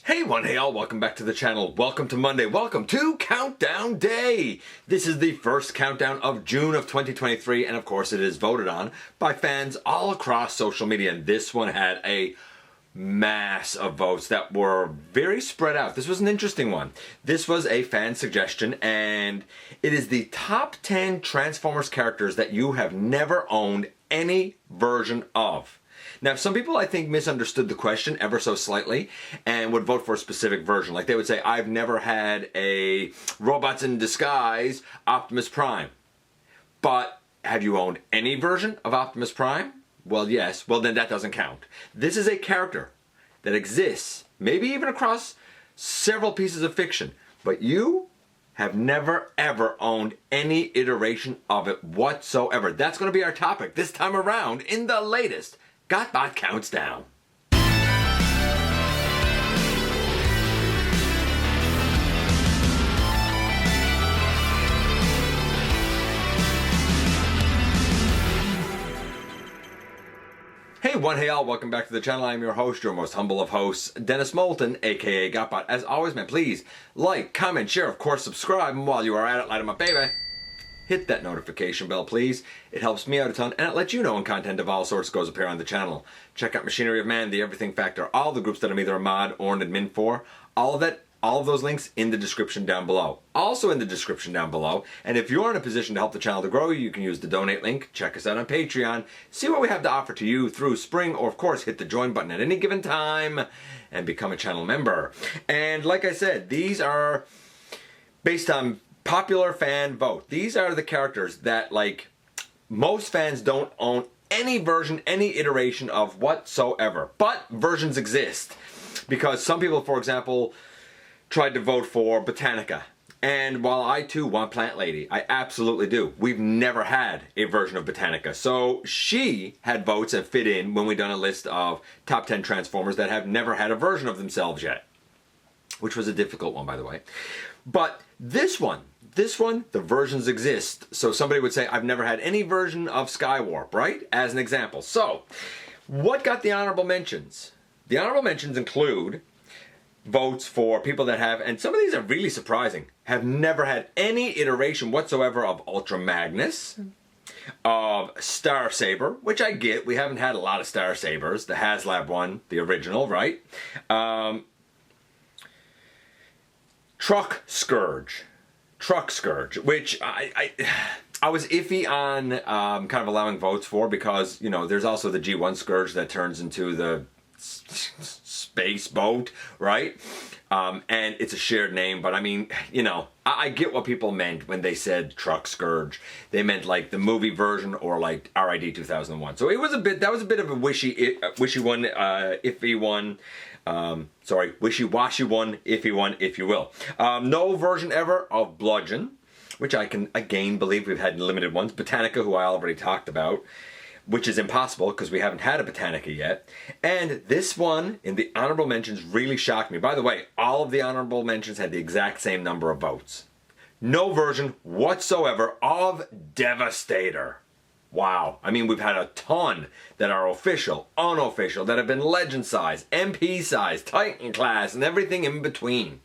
Hey all, welcome back to the channel. Welcome to Monday. Welcome to Countdown Day. This is the first countdown of June of 2023, and of course it is voted on by fans all across social media. And this one had a mass of votes that were very spread out. This was an interesting one. This was a fan suggestion, and it is the top 10 Transformers characters that you have never owned any version of. Now, some people, I think, misunderstood the question ever so slightly and would vote for a specific version. Like they would say, I've never had a Robots in Disguise Optimus Prime. But have you owned any version of Optimus Prime? Well, yes. Well, then that doesn't count. This is a character that exists, maybe even across several pieces of fiction, but you have never ever owned any iteration of it whatsoever. That's going to be our topic this time around in the latest GotBot Counts Down. Hey all, welcome back to the channel. I'm your host, your most humble of hosts, Dennis Moulton, aka GotBot. As always, man, please like, comment, share, of course, subscribe, and while you are at it, light 'em up, baby. Hit that notification bell, please. It helps me out a ton, and it lets you know when content of all sorts goes up here on the channel. Check out Machinery of Man, The Everything Factor, all the groups that I'm either a mod or an admin for. All of those links in the description down below. Also in the description down below, and if you're in a position to help the channel to grow, you can use the donate link. Check us out on Patreon. See what we have to offer to you through spring, or of course, hit the join button at any given time and become a channel member. And like I said, these are based on popular fan vote. These are the characters that, like, most fans don't own any version, any iteration of whatsoever. But versions exist. Because some people, for example, tried to vote for Botanica. And while I too want Plant Lady, I absolutely do. We've never had a version of Botanica. So she had votes that fit in when we done a list of top 10 Transformers that have never had a version of themselves yet. Which was a difficult one, by the way. But this one, the versions exist. So somebody would say, I've never had any version of Skywarp, right? As an example. So, what got the honorable mentions? The honorable mentions include votes for people that have, and some of these are really surprising, have never had any iteration whatsoever of Ultra Magnus, of Star Saber, which I get. We haven't had a lot of Star Sabers. The HasLab one, the original, right? Truck Scourge, which I was iffy on kind of allowing votes for, because, you know, there's also the G1 Scourge that turns into the space boat, right? And it's a shared name, but I mean, you know, I get what people meant when they said Truck Scourge. They meant like the movie version or like RID 2001. So it was that was a bit of a wishy-washy one, iffy one. Wishy-washy one, iffy one, if you will. No version ever of Bludgeon, which I can again believe we've had limited ones. Botanica, who I already talked about, which is impossible because we haven't had a Botanica yet. And this one in the honorable mentions really shocked me. By the way, all of the honorable mentions had the exact same number of votes. No version whatsoever of Devastator. Wow. I mean, we've had a ton that are official, unofficial, that have been legend size, MP size, Titan class, and everything in between.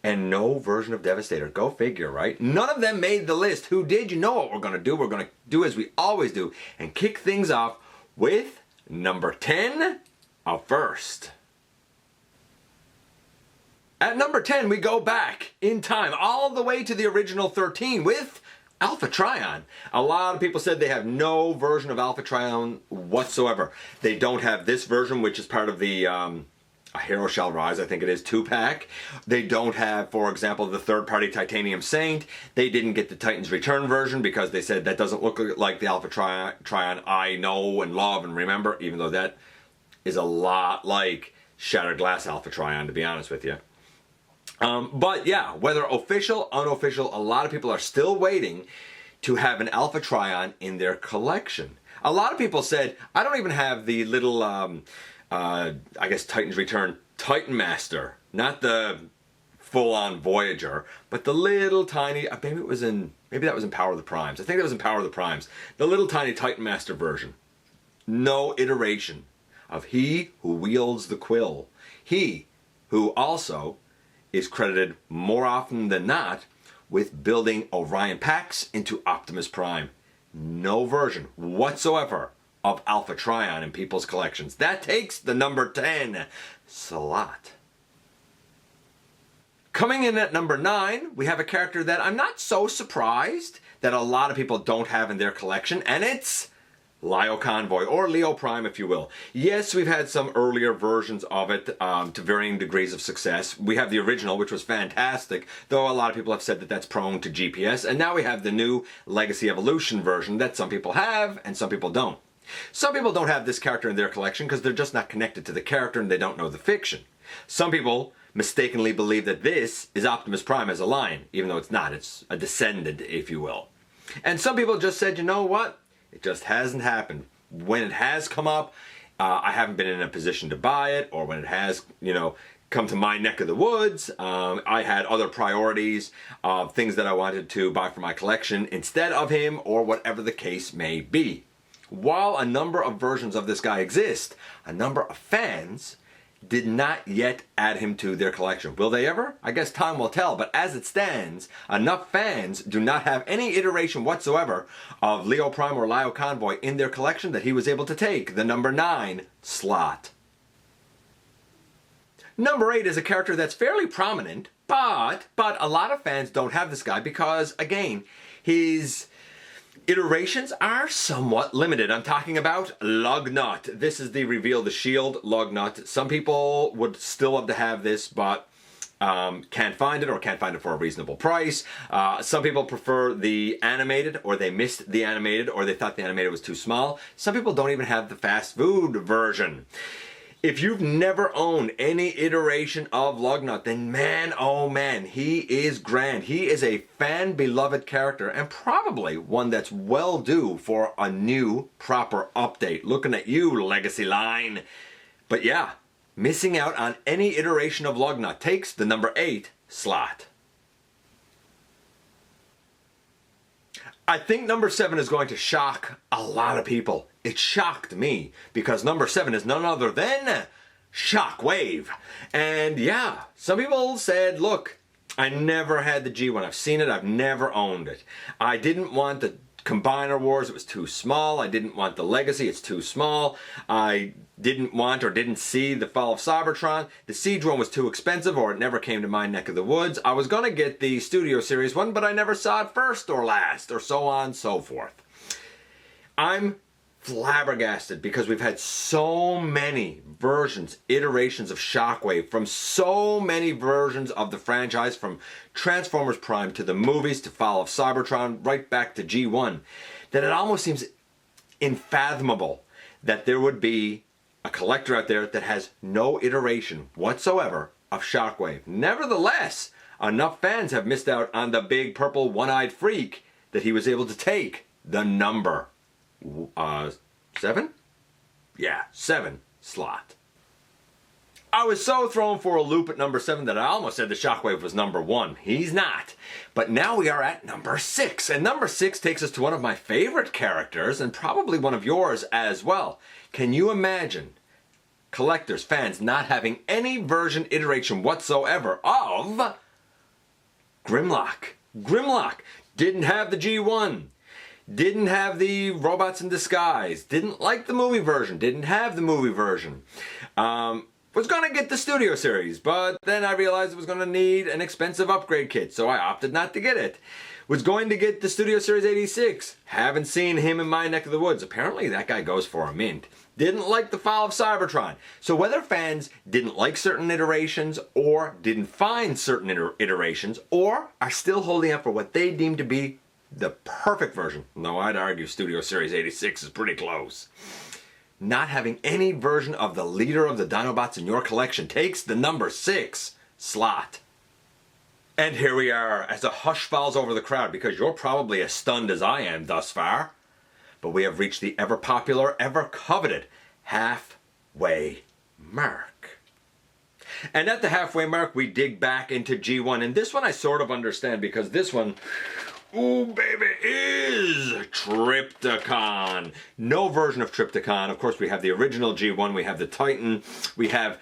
And no version of Devastator. Go figure, right? None of them made the list. Who did? You know what we're going to do. We're going to do as we always do and kick things off with number 10 of First. At number 10, we go back in time all the way to the original 13 with Alpha Trion. A lot of people said they have no version of Alpha Trion whatsoever. They don't have this version, which is part of the A Hero Shall Rise, I think it is, 2-pack. They don't have, for example, the third-party Titanium Saint. They didn't get the Titans Return version because they said that doesn't look like the Alpha Trion I know and love and remember, even though that is a lot like Shattered Glass Alpha Trion, to be honest with you. But yeah, whether official, unofficial, a lot of people are still waiting to have an Alpha Trion in their collection. A lot of people said, I don't even have the little, I guess Titans Return Titan Master. Not the full-on Voyager, but the little tiny, maybe that was in Power of the Primes. I think that was in Power of the Primes. The little tiny Titan Master version. No iteration of he who wields the quill. He who also is credited more often than not with building Orion packs into Optimus Prime. No version whatsoever of Alpha Trion in people's collections. That takes the number 10 slot. Coming in at number 9, we have a character that I'm not so surprised that a lot of people don't have in their collection, and it's Lio Convoy, or Leo Prime if you will. Yes, we've had some earlier versions of it to varying degrees of success. We have the original, which was fantastic, though a lot of people have said that that's prone to GPS, and now we have the new Legacy Evolution version that some people have and some people don't. Some people don't have this character in their collection because they're just not connected to the character and they don't know the fiction. Some people mistakenly believe that this is Optimus Prime as a line, even though it's not. It's a descendant, if you will. And some people just said, you know what? It just hasn't happened. When it has come up, I haven't been in a position to buy it, or when it has, come to my neck of the woods, I had other priorities of things that I wanted to buy for my collection instead of him, or whatever the case may be. While a number of versions of this guy exist, a number of fans did not yet add him to their collection. Will they ever? I guess time will tell, but as it stands, enough fans do not have any iteration whatsoever of Leo Prime or Lio Convoy in their collection that he was able to take the number 9 slot. Number 8 is a character that's fairly prominent, but a lot of fans don't have this guy because, again, his iterations are somewhat limited. I'm talking about Lugnut. This is the Reveal the Shield Lugnut. Some people would still love to have this, but can't find it, or can't find it for a reasonable price. Some people prefer the animated, or they missed the animated, or they thought the animated was too small. Some people don't even have the fast food version. If you've never owned any iteration of Lugnut, then man, oh man, he is grand. He is a fan-beloved character, and probably one that's well due for a new, proper update. Looking at you, Legacy line. But yeah, missing out on any iteration of Lugnut takes the number 8 slot. I think number 7 is going to shock a lot of people. It shocked me because number 7 is none other than Shockwave. And yeah, some people said, look, I never had the G1. I've seen it, I've never owned it. I didn't want the Combiner Wars, it was too small. I didn't want the Legacy, it's too small. I didn't want or didn't see the Fall of Cybertron. The Siege one was too expensive, or it never came to my neck of the woods. I was going to get the Studio Series one, but I never saw it first or last, or so on and so forth. I'm flabbergasted because we've had so many versions, iterations of Shockwave from so many versions of the franchise, from Transformers Prime to the movies to Fall of Cybertron right back to G1, that it almost seems unfathomable that there would be a collector out there that has no iteration whatsoever of Shockwave. Nevertheless, enough fans have missed out on the big purple one-eyed freak that he was able to take the number 7? Yeah, 7 slot. I was so thrown for a loop at number 7 that I almost said the Shockwave was number 1. He's not. But now we are at number 6. And number 6 takes us to one of my favorite characters, and probably one of yours as well. Can you imagine collectors, fans, not having any version iteration whatsoever of Grimlock? Grimlock didn't have the G1. Didn't have the Robots in Disguise. Didn't like the movie version. Didn't have the movie version. Was going to get the Studio Series, but then I realized it was going to need an expensive upgrade kit, so I opted not to get it. Was going to get the Studio Series 86. Haven't seen him in my neck of the woods. Apparently that guy goes for a mint. Didn't like the Fall of Cybertron. So whether fans didn't like certain iterations, or didn't find certain iterations, or are still holding up for what they deem to be the perfect version, though I'd argue Studio Series 86 is pretty close, not having any version of the leader of the Dinobots in your collection takes the number 6 slot. And here we are, as a hush falls over the crowd, because you're probably as stunned as I am thus far. But we have reached the ever-popular, ever-coveted halfway mark. And at the halfway mark, we dig back into G1. And this one I sort of understand, because this one, ooh, baby, is Trypticon. No version of Trypticon. Of course, we have the original G1. We have the Titan. We have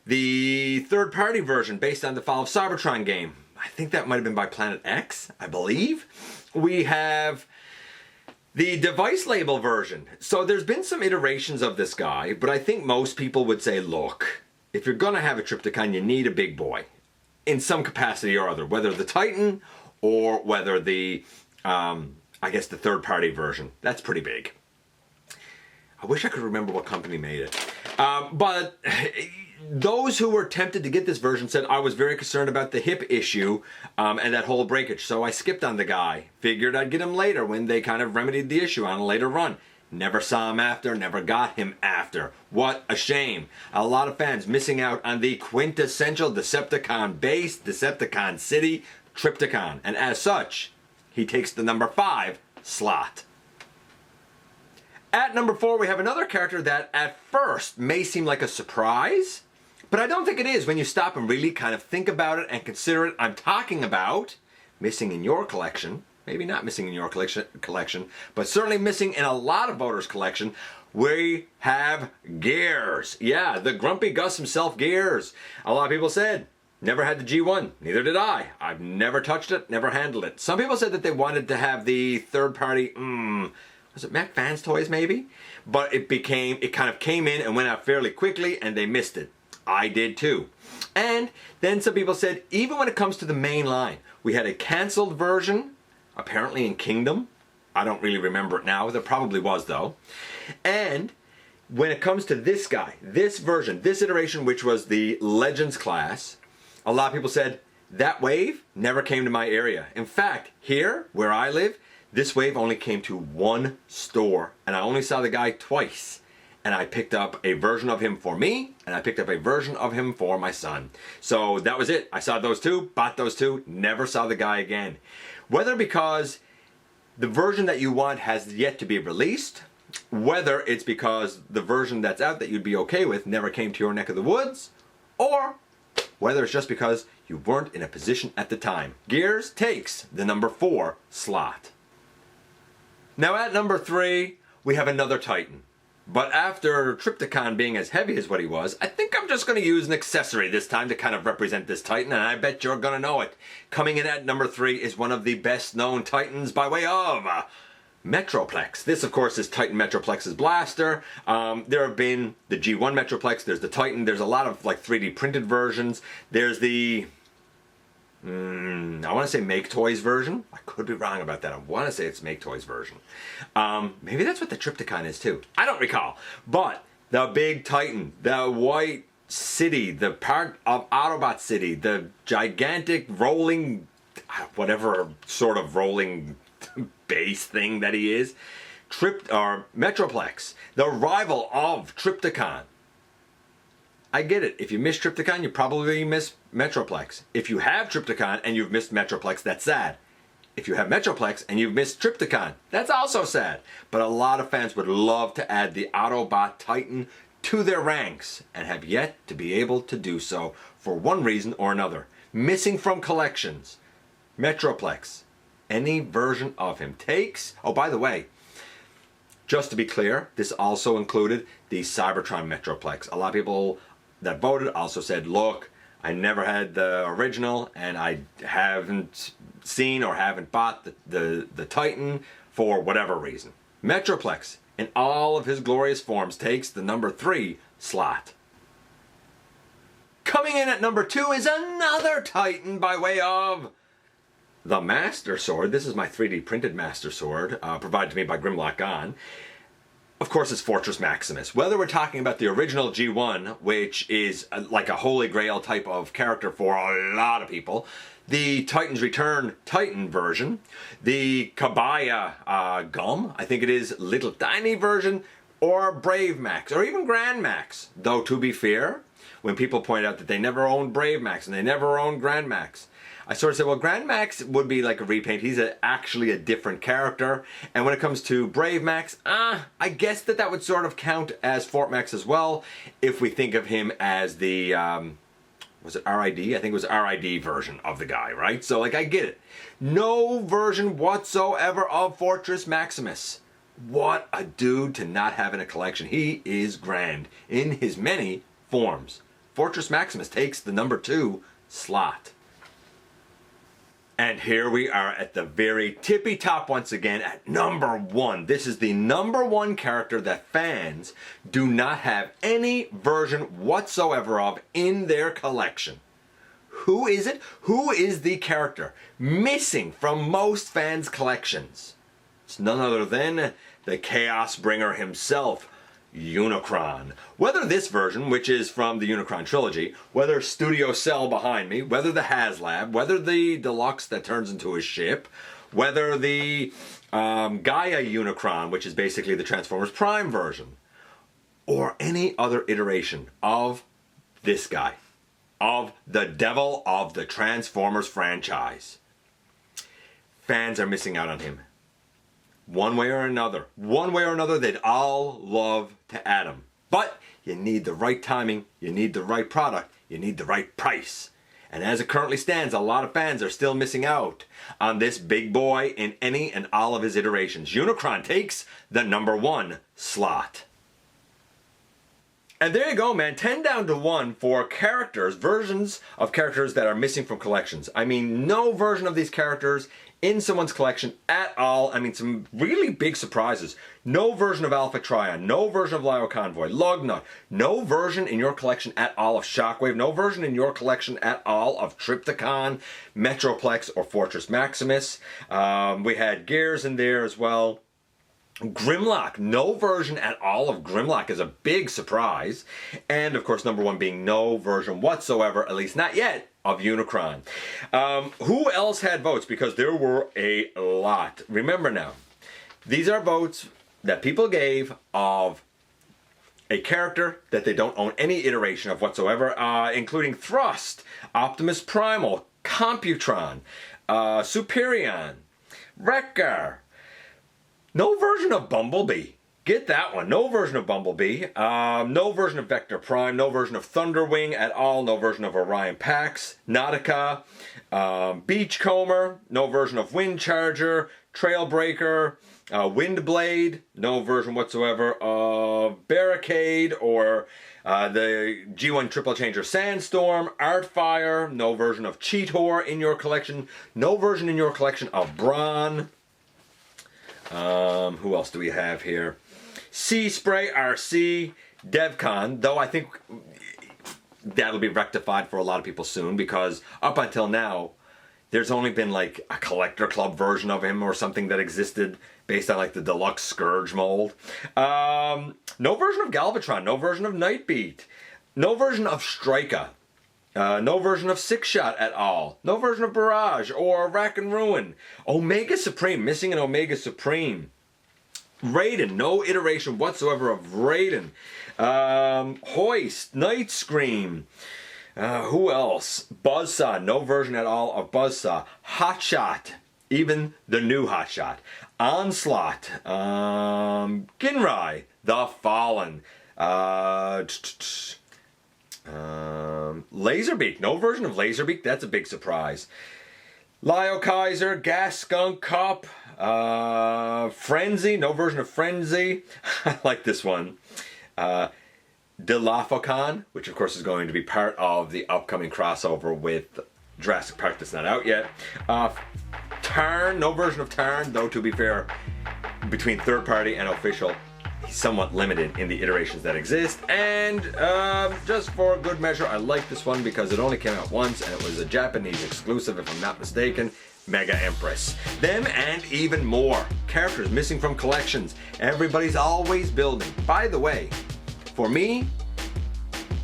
The third-party version based on the Fall of Cybertron game. I think that might have been by Planet X, I believe. We have the device label version. So there's been some iterations of this guy, but I think most people would say, look, if you're gonna have a Trypticon, you need a big boy in some capacity or other, whether the Titan or whether the, I guess the third-party version. That's pretty big. I wish I could remember what company made it. But those who were tempted to get this version said I was very concerned about the hip issue and that whole breakage. So I skipped on the guy. Figured I'd get him later when they kind of remedied the issue on a later run. Never saw him after, never got him after. What a shame. A lot of fans missing out on the quintessential Decepticon base, Decepticon City, Trypticon. And as such, he takes the number 5 slot. At number 4, we have another character that at first may seem like a surprise, but I don't think it is when you stop and really kind of think about it and consider it. I'm talking about missing in your collection, maybe not missing in your collection, but certainly missing in a lot of voters' collection. We have Gears. Yeah, the Grumpy Gus himself, Gears. A lot of people said, never had the G1. Neither did I. I've never touched it, never handled it. Some people said that they wanted to have the third-party, was it Mac Fans Toys maybe? But it kind of came in and went out fairly quickly and they missed it. I did too. And then some people said, even when it comes to the main line, we had a canceled version, apparently in Kingdom. I don't really remember it now. There probably was though. And when it comes to this guy, this version, this iteration, which was the Legends class, a lot of people said, that wave never came to my area. In fact, here, where I live, this wave only came to one store, and I only saw the guy twice. And I picked up a version of him for me, and I picked up a version of him for my son. So that was it. I saw those two, bought those two, never saw the guy again. Whether because the version that you want has yet to be released, whether it's because the version that's out that you'd be okay with never came to your neck of the woods, or whether it's just because you weren't in a position at the time. Gears takes the number 4 slot. Now at number 3, we have another Titan. But after Trypticon being as heavy as what he was, I think I'm just going to use an accessory this time to kind of represent this Titan, and I bet you're going to know it. Coming in at number 3 is one of the best known Titans by way of Metroplex. This, of course, is Titan Metroplex's blaster. There have been the G1 Metroplex, there's the Titan, there's a lot of like 3D printed versions. There's the I want to say Make Toys version. I could be wrong about that. I want to say it's Make Toys version. Maybe that's what the Trypticon is too. I don't recall. But the big Titan, the white city, the part of Autobot City, the gigantic rolling, whatever sort of rolling base thing that he is, Metroplex, the rival of Trypticon. I get it. If you miss Trypticon, you probably miss Metroplex. If you have Trypticon and you've missed Metroplex, that's sad. If you have Metroplex and you've missed Trypticon, that's also sad. But a lot of fans would love to add the Autobot Titan to their ranks and have yet to be able to do so for one reason or another. Missing from collections. Metroplex. Any version of him takes. Oh, by the way, just to be clear, this also included the Cybertron Metroplex. A lot of people that voted also said, look, I never had the original and I haven't seen or haven't bought the Titan for whatever reason. Metroplex, in all of his glorious forms, takes the number 3 slot. Coming in at number 2 is another Titan by way of the Master Sword. This is my 3D printed Master Sword, provided to me by Grimlock on. Of course, it's Fortress Maximus. Whether we're talking about the original G1, which is like a holy grail type of character for a lot of people, the Titans Return Titan version, the Kabaya Gum, I think it is Little Tiny version, or Brave Max, or even Grand Max. Though, to be fair, when people point out that they never owned Brave Max and they never owned Grand Max, I sort of said, well, Grand Max would be like a repaint. He's actually a different character. And when it comes to Brave Max, I guess that would sort of count as Fort Max as well, if we think of him as the, was it RID? I think it was RID version of the guy, right? So, like, I get it. No version whatsoever of Fortress Maximus. What a dude to not have in a collection. He is grand in his many forms. Fortress Maximus takes the number 2 slot. And here we are at the very tippy top once again at number 1. This is the number 1 character that fans do not have any version whatsoever of in their collection. Who is it? Who is the character missing from most fans' collections? It's none other than the Chaos Bringer himself, Unicron. Whether this version, which is from the Unicron trilogy, whether Studio Cell behind me, whether the HasLab, whether the Deluxe that turns into a ship, whether the Gaia Unicron, which is basically the Transformers Prime version, or any other iteration of this guy, of the devil of the Transformers franchise. Fans are missing out on him. One way or another, they'd all love to add him. But you need the right timing, you need the right product, you need the right price. And as it currently stands, a lot of fans are still missing out on this big boy in any and all of his iterations. Unicron takes the number 1 slot. And there you go, man. 10 down to 1 for characters, versions of characters that are missing from collections. I mean, no version of these characters in someone's collection at all. I mean, some really big surprises. No version of Alpha Trion, no version of Lio Convoy, Lugnut, no version in your collection at all of Shockwave, no version in your collection at all of Trypticon, Metroplex, or Fortress Maximus. We had Gears in there as well. Grimlock, no version at all of Grimlock is a big surprise. And of course, number 1 being no version whatsoever, at least not yet, of Unicron. Who else had votes? Because there were a lot. Remember now, these are votes that people gave of a character that they don't own any iteration of whatsoever, including Thrust, Optimus Primal, Computron, Superion, Wrecker. No version of Bumblebee. Get that one. No version of Bumblebee. No version of Vector Prime. No version of Thunderwing at all. No version of Orion Pax. Nautica. Beachcomber. No version of Windcharger. Trailbreaker. Windblade. No version whatsoever of Barricade or the G1 Triple Changer Sandstorm. Artfire. No version of Cheetor in your collection. No version in your collection of Brawn. Who else do we have here? Sea Spray RC, DevCon, though I think that'll be rectified for a lot of people soon, because up until now, there's only been like a collector club version of him or something that existed based on like the deluxe Scourge mold. No version of Galvatron, no version of Nightbeat, no version of Striker. No version of Six Shot at all. No version of Barrage or Rack and Ruin. Omega Supreme, missing an Omega Supreme. Raiden, no iteration whatsoever of Raiden. Hoist, Night Scream. Who else? Buzzsaw, no version at all of Buzzsaw. Hotshot, even the new Hotshot. Onslaught. Ginrai, The Fallen. Laserbeak, no version of Laserbeak, that's a big surprise. Lio Kaiser, Gas Skunk Cup, Frenzy, no version of Frenzy. I like this one. Dilophocan, which of course is going to be part of the upcoming crossover with Jurassic Park that's not out yet. Tarn, no version of Tarn, though to be fair, between third party and official, he's somewhat limited in the iterations that exist. And just for good measure, I like this one because it only came out once and it was a Japanese exclusive, if I'm not mistaken. Mega Empress. Them and even more characters missing from collections. Everybody's always building. By the way, for me,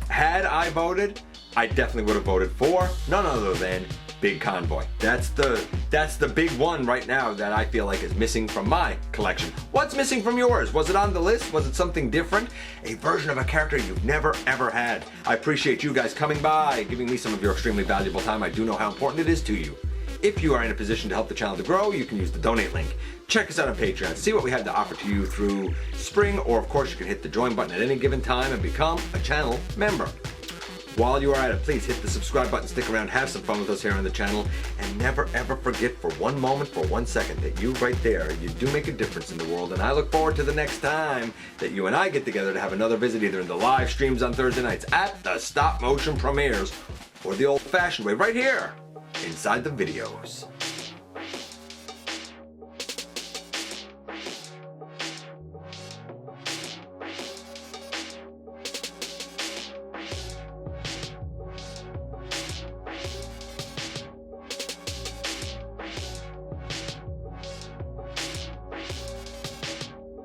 had I voted, I definitely would have voted for none other than Big Convoy. That's the big one right now that I feel like is missing from my collection. What's missing from yours? Was it on the list? Was it something different? A version of a character you've never ever had. I appreciate you guys coming by, giving me some of your extremely valuable time. I do know how important it is to you. If you are in a position to help the channel to grow, you can use the donate link. Check us out on Patreon, see what we have to offer to you through spring, or of course you can hit the join button at any given time and become a channel member. While you are at it, please hit the subscribe button, stick around, have some fun with us here on the channel, and never ever forget for one moment, for 1 second, that you right there, you do make a difference in the world. And I look forward to the next time that you and I get together to have another visit, either in the live streams on Thursday nights, at the stop motion premieres, or the old fashioned way right here inside the videos.